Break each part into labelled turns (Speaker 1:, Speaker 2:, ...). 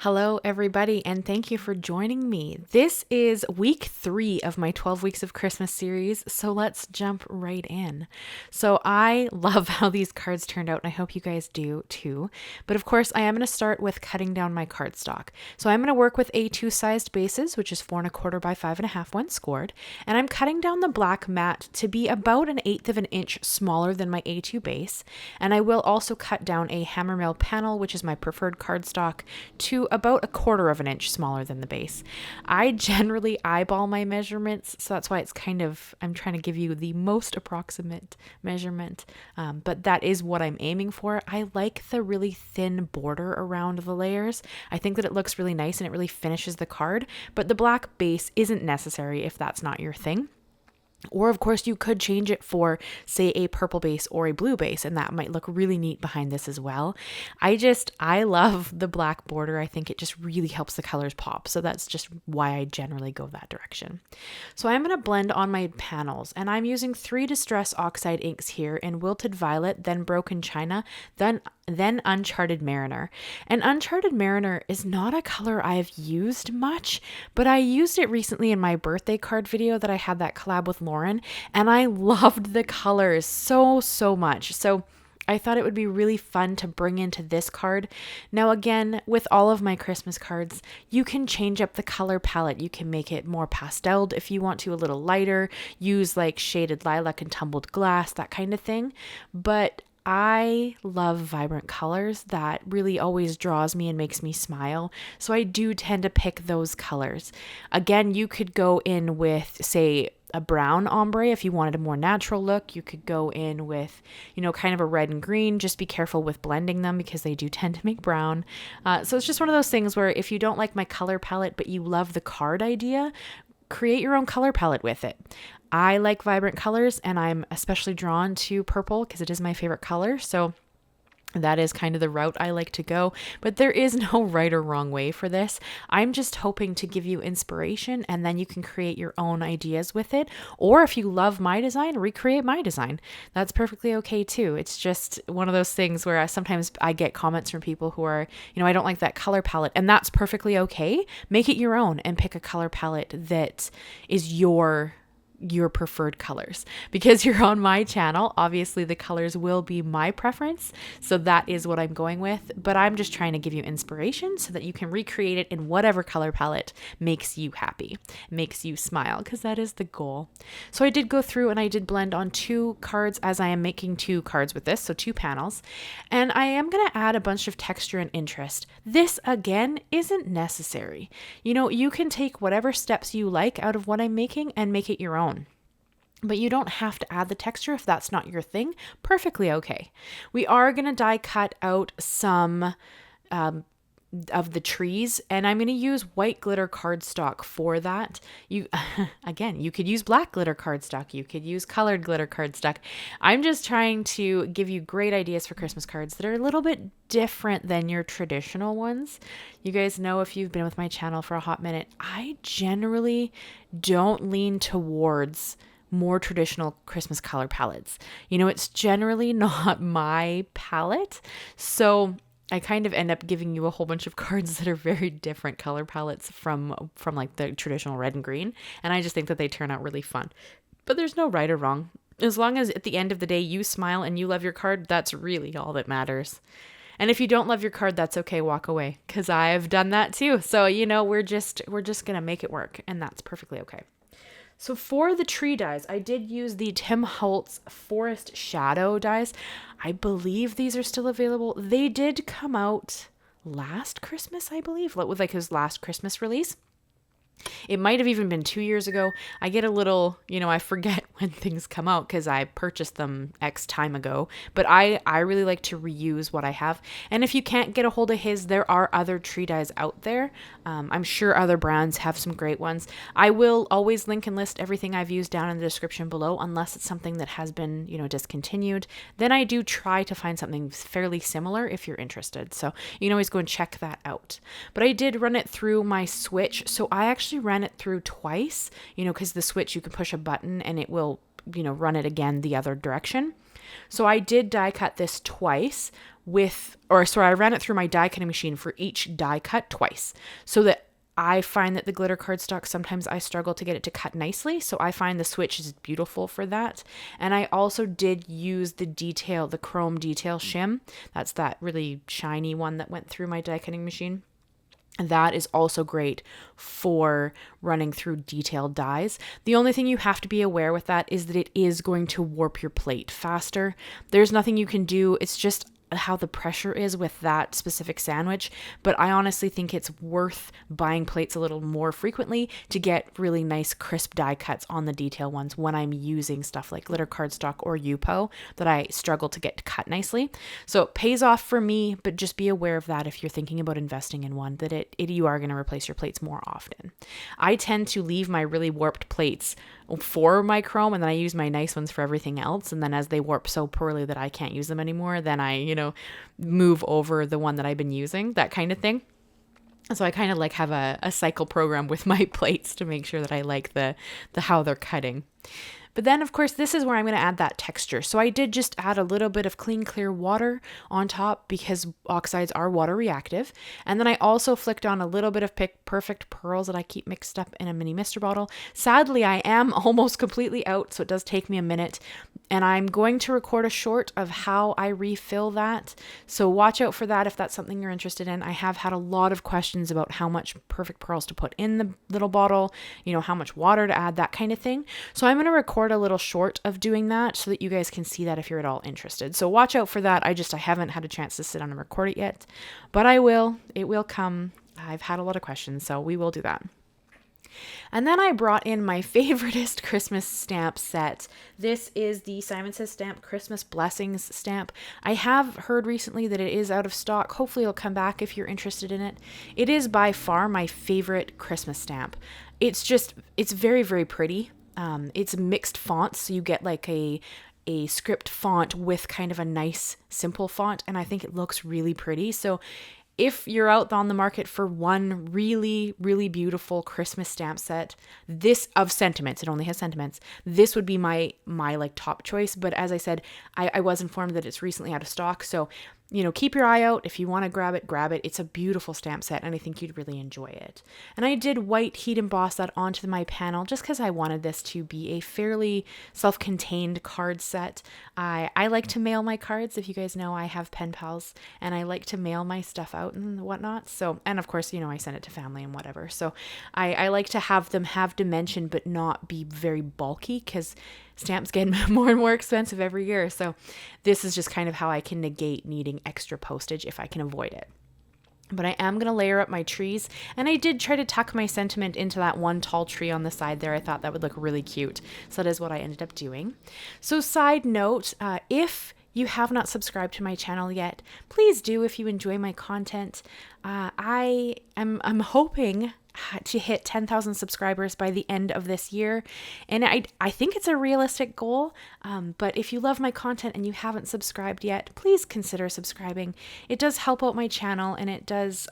Speaker 1: Hello, everybody, and thank you for joining me. This is week 3 of my 12 Weeks of Christmas series, so let's jump right in. So I love how these cards turned out, and I hope you guys do too. But of course, I am going to start with cutting down my cardstock. So I'm going to work with A2 sized bases, which is 4 1/4 by 5 1/2 when scored, and I'm cutting down the black mat to be about 1/8 of an inch smaller than my A2 base. And I will also cut down a HammerMill panel, which is my preferred cardstock, to about 1/4 of an inch smaller than the base. I generally eyeball my measurements, so that's why I'm trying to give you the most approximate measurement, but that is what I'm aiming for. I like the really thin border around the layers. I think that it looks really nice and it really finishes the card, but the black base isn't necessary if that's not your thing. Or of course you could change it for, say, a purple base or a blue base, and that might look really neat behind this as well. I love the black border. I think it just really helps the colors pop. So that's just why I generally go that direction. So I'm going to blend on my panels, and I'm using 3 Distress Oxide inks here in Wilted Violet, then Broken China, then Uncharted Mariner. And Uncharted Mariner is not a color I've used much, but I used it recently in my birthday card video that I had that collab with Lauren, and I loved the colors so much. So I thought it would be really fun to bring into this card. Now again, with all of my Christmas cards, you can change up the color palette. You can make it more pasteled if you want to, a little lighter, use like shaded lilac and tumbled glass, that kind of thing. But I love vibrant colors. That really always draws me and makes me smile. So I do tend to pick those colors. Again, you could go in with, say, a brown ombre if you wanted a more natural look. You could go in with, kind of a red and green. Just be careful with blending them because they do tend to make brown. So it's just one of those things where if you don't like my color palette, but you love the card idea, create your own color palette with it. I like vibrant colors, and I'm especially drawn to purple because it is my favorite color. So that is kind of the route I like to go, but there is no right or wrong way for this. I'm just hoping to give you inspiration, and then you can create your own ideas with it. Or if you love my design, recreate my design. That's perfectly okay too. It's just one of those things where sometimes I get comments from people who are, I don't like that color palette, and that's perfectly okay. Make it your own and pick a color palette that is your preferred colors. Because you're on my channel, obviously the colors will be my preference, so that is what I'm going with, but I'm just trying to give you inspiration so that you can recreate it in whatever color palette makes you happy, makes you smile, because that is the goal. So I did go through and I did blend on 2 cards, as I am making 2 cards with this, so 2 panels, and I am going to add a bunch of texture and interest. This again isn't necessary. You can take whatever steps you like out of what I'm making and make it your own. But you don't have to add the texture if that's not your thing. Perfectly okay. We are going to die cut out some of the trees, and I'm going to use white glitter cardstock for that. You could use black glitter cardstock. You could use colored glitter cardstock. I'm just trying to give you great ideas for Christmas cards that are a little bit different than your traditional ones. You guys know, if you've been with my channel for a hot minute, I generally don't lean towards more traditional Christmas color palettes. It's generally not my palette. So I kind of end up giving you a whole bunch of cards that are very different color palettes from like the traditional red and green. And I just think that they turn out really fun. But there's no right or wrong. As long as at the end of the day you smile and you love your card, that's really all that matters. And if you don't love your card, that's okay. Walk away, because I've done that too. So, we're just going to make it work, and that's perfectly okay. So for the tree dies, I did use the Tim Holtz Forest Shadow dies. I believe these are still available. They did come out last Christmas, I believe, with like his last Christmas release. It might have even been 2 years ago. I get a little, I forget when things come out because I purchased them X time ago. But I really like to reuse what I have. And if you can't get a hold of his, there are other tree dyes out there. I'm sure other brands have some great ones. I will always link and list everything I've used down in the description below, unless it's something that has been, discontinued. Then I do try to find something fairly similar if you're interested. So you can always go and check that out. But I did run it through my switch. So I actually ran it through twice, because the switch, you can push a button and it will, run it again the other direction. So I did die cut this twice. I ran it through my die cutting machine for each die cut twice, so that I find that the glitter cardstock, sometimes I struggle to get it to cut nicely. So I find the switch is beautiful for that. And I also did use the chrome detail shim. That's that really shiny one that went through my die cutting machine. That is also great for running through detailed dies. The only thing you have to be aware with that is that it is going to warp your plate faster. There's nothing you can do. It's just how the pressure is with that specific sandwich, but I honestly think it's worth buying plates a little more frequently to get really nice crisp die cuts on the detail ones when I'm using stuff like glitter cardstock or Yupo that I struggle to get cut nicely. So it pays off for me, but just be aware of that if you're thinking about investing in one, that you are going to replace your plates more often. I tend to leave my really warped plates for my chrome, and then I use my nice ones for everything else. And then as they warp so poorly that I can't use them anymore, then I, move over the one that I've been using, that kind of thing. So I kind of like have a cycle program with my plates to make sure that I like the how they're cutting. But then, of course, this is where I'm going to add that texture. So I did just add a little bit of clean, clear water on top because oxides are water reactive. And then I also flicked on a little bit of Perfect Pearls that I keep mixed up in a mini mister bottle. Sadly, I am almost completely out, so it does take me a minute. And I'm going to record a short of how I refill that. So watch out for that if that's something you're interested in. I have had a lot of questions about how much Perfect Pearls to put in the little bottle, how much water to add, that kind of thing. So I'm going to record a little short of doing that so that you guys can see that if you're at all interested. So watch out for that. I haven't had a chance to sit down and record it yet, but I will. It will come. I've had a lot of questions, so we will do that. And then I brought in my favoriteest Christmas stamp set. This is the Simon Says Stamp Christmas Blessings stamp. I have heard recently that it is out of stock. Hopefully it'll come back if you're interested in it. It is by far my favorite Christmas stamp. It's very, very pretty. It's mixed fonts, so you get like a script font with kind of a nice simple font, and I think it looks really pretty. So if you're out on the market for one really, really beautiful Christmas stamp set, this of sentiments, it only has sentiments, this would be my like top choice. But as I said, I was informed that it's recently out of stock. So, keep your eye out. If you want to grab it. It's a beautiful stamp set, and I think you'd really enjoy it. And I did white heat emboss that onto my panel just because I wanted this to be a fairly self-contained card set. I like to mail my cards. If you guys know, I have pen pals, and I like to mail my stuff out and whatnot. So, and of course, I send it to family and whatever. So I like to have them have dimension, but not be very bulky, because stamps get more and more expensive every year. So this is just kind of how I can negate needing extra postage if I can avoid it. But I am going to layer up my trees, and I did try to tuck my sentiment into that one tall tree on the side there. I thought that would look really cute. So that is what I ended up doing. So side note, if you have not subscribed to my channel yet, please do if you enjoy my content. I'm hoping to hit 10,000 subscribers by the end of this year. And I think it's a realistic goal. But if you love my content and you haven't subscribed yet, please consider subscribing. It does help out my channel, and it does,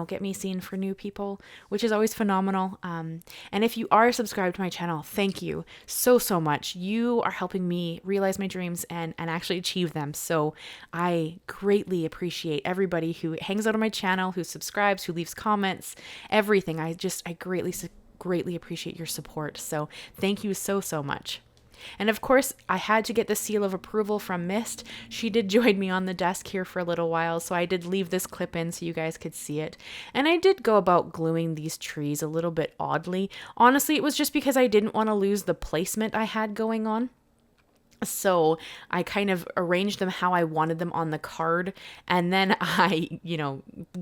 Speaker 1: get me seen for new people, which is always phenomenal. And if you are subscribed to my channel, thank you so, so much. You are helping me realize my dreams and actually achieve them. So I greatly appreciate everybody who hangs out on my channel, who subscribes, who leaves comments, everything. I greatly appreciate your support. So thank you so, so much. And of course, I had to get the seal of approval from Mist. She did join me on the desk here for a little while, so I did leave this clip in so you guys could see it. And I did go about gluing these trees a little bit oddly. Honestly, it was just because I didn't want to lose the placement I had going on. So I kind of arranged them how I wanted them on the card, and then I,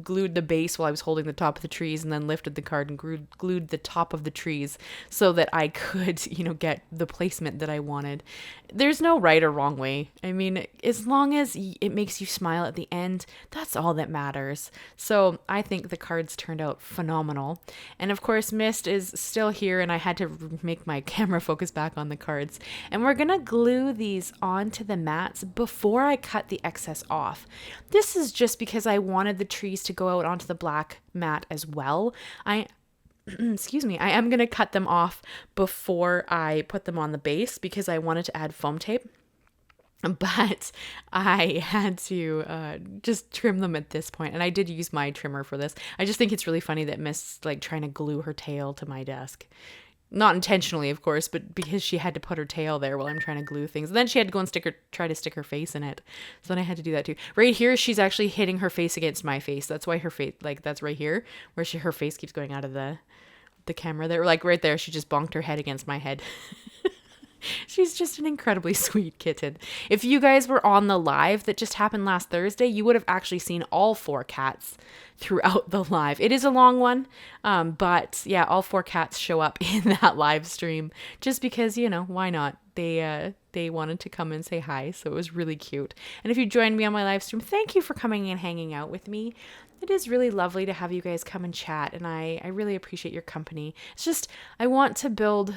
Speaker 1: glued the base while I was holding the top of the trees, and then lifted the card and glued the top of the trees so that I could, get the placement that I wanted. There's no right or wrong way. I mean, as long as it makes you smile at the end, that's all that matters. So I think the cards turned out phenomenal. And of course, Mist is still here, and I had to make my camera focus back on the cards. And we're going to glue these onto the mats before I cut the excess off. This is just because I wanted the trees to go out onto the black mat as well. I am going to cut them off before I put them on the base because I wanted to add foam tape. But I had to just trim them at this point, and I did use my trimmer for this. I just think it's really funny that Miss like trying to glue her tail to my desk. Not intentionally, of course, but because she had to put her tail there while I'm trying to glue things. And then she had to go and try to stick her face in it. So then I had to do that too. Right here, she's actually hitting her face against my face. That's why her face, like that's right here, where her face keeps going out of the camera there. Like right there, she just bonked her head against my head. She's just an incredibly sweet kitten. If you guys were on the live that just happened last Thursday, you would have actually seen all 4 cats throughout the live. It is a long one, but yeah, all 4 cats show up in that live stream just because, why not? They wanted to come and say hi, so it was really cute. And if you joined me on my live stream, thank you for coming and hanging out with me. It is really lovely to have you guys come and chat, and I really appreciate your company. It's just, I want to build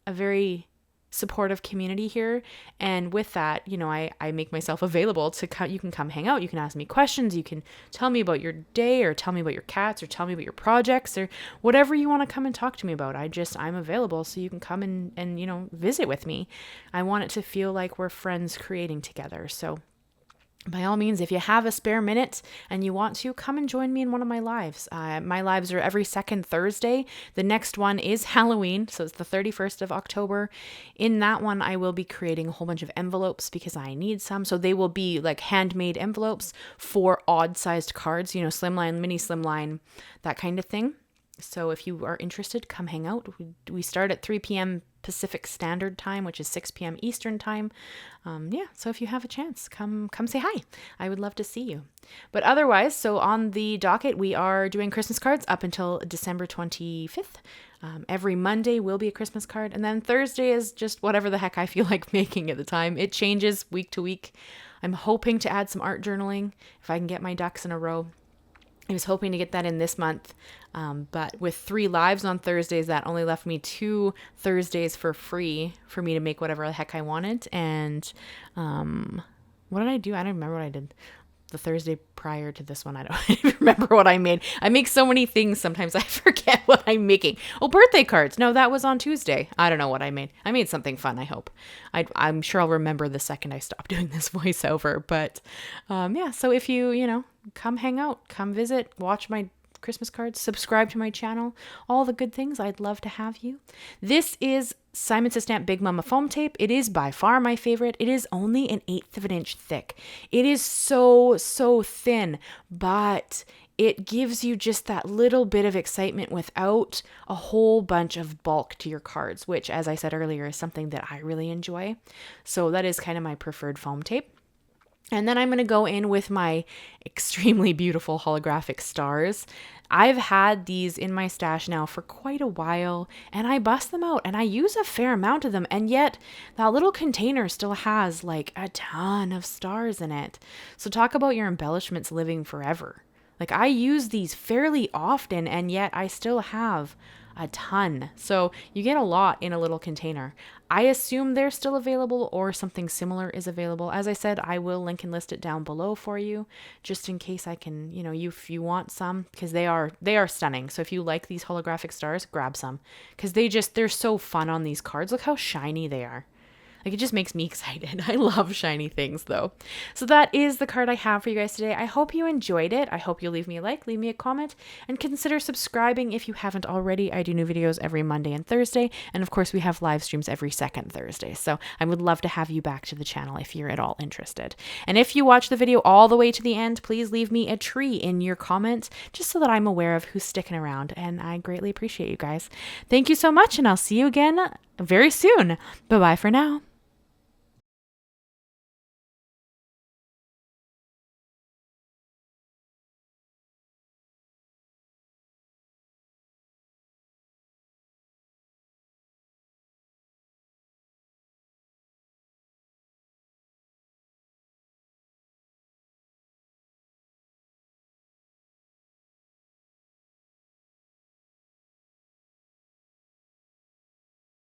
Speaker 1: a very supportive community here, and with that, I make myself available to you can come hang out, you can ask me questions, you can tell me about your day, or tell me about your cats, or tell me about your projects, or whatever you want to come and talk to me about. I'm available, so you can come and visit with me. I want it to feel like we're friends creating together. So by all means, if you have a spare minute and you want to, come and join me in one of my lives. My lives are every second Thursday. The next one is Halloween, so it's the 31st of October. In that one, I will be creating a whole bunch of envelopes because I need some. So they will be like handmade envelopes for odd-sized cards, slimline, mini slimline, that kind of thing. So if you are interested, come hang out. We start at 3 p.m. Pacific Standard Time, which is 6 p.m. Eastern Time. So if you have a chance, come say hi. I would love to see you. But otherwise, so on the docket, we are doing Christmas cards up until December 25th. Every Monday will be a Christmas card. And then Thursday is just whatever the heck I feel like making at the time. It changes week to week. I'm hoping to add some art journaling if I can get my ducks in a row. I was hoping to get that in this month, but with 3 lives on Thursdays, that only left me 2 Thursdays for free for me to make whatever the heck I wanted. And what did I do? I don't remember what I did the Thursday prior to this one. I don't even remember what I made. I make so many things, sometimes I forget what I'm making. Oh, birthday cards. No, that was on Tuesday. I don't know what I made. I made something fun, I hope. I'm sure I'll remember the second I stop doing this voiceover. But so if you, come hang out, come visit, watch my Christmas cards, subscribe to my channel, all the good things, I'd love to have you. This is Simon Says Stamp Big Mama foam tape. It is by far my favorite. It is only an 1/8 of an inch thick. It is so thin, but it gives you just that little bit of excitement without a whole bunch of bulk to your cards, which, as I said earlier, is something that I really enjoy. So that is kind of my preferred foam tape. And then I'm going to go in with my extremely beautiful holographic stars. I've had these in my stash now for quite a while, and I bust them out and I use a fair amount of them. And yet that little container still has like a ton of stars in it. So talk about your embellishments living forever. Like I use these fairly often, and yet I still have a ton. So you get a lot in a little container. I assume they're still available or something similar is available. As I said, I will link and list it down below for you, just in case I can, if you want some, because they are stunning. So if you like these holographic stars, grab some, because they're so fun on these cards. Look how shiny they are. Like, it just makes me excited. I love shiny things, though. So that is the card I have for you guys today. I hope you enjoyed it. I hope you'll leave me a like, leave me a comment, and consider subscribing if you haven't already. I do new videos every Monday and Thursday, and of course, we have live streams every second Thursday. So I would love to have you back to the channel if you're at all interested. And if you watch the video all the way to the end, please leave me a tree in your comments, just so that I'm aware of who's sticking around, and I greatly appreciate you guys. Thank you so much, and I'll see you again very soon. Bye-bye for now.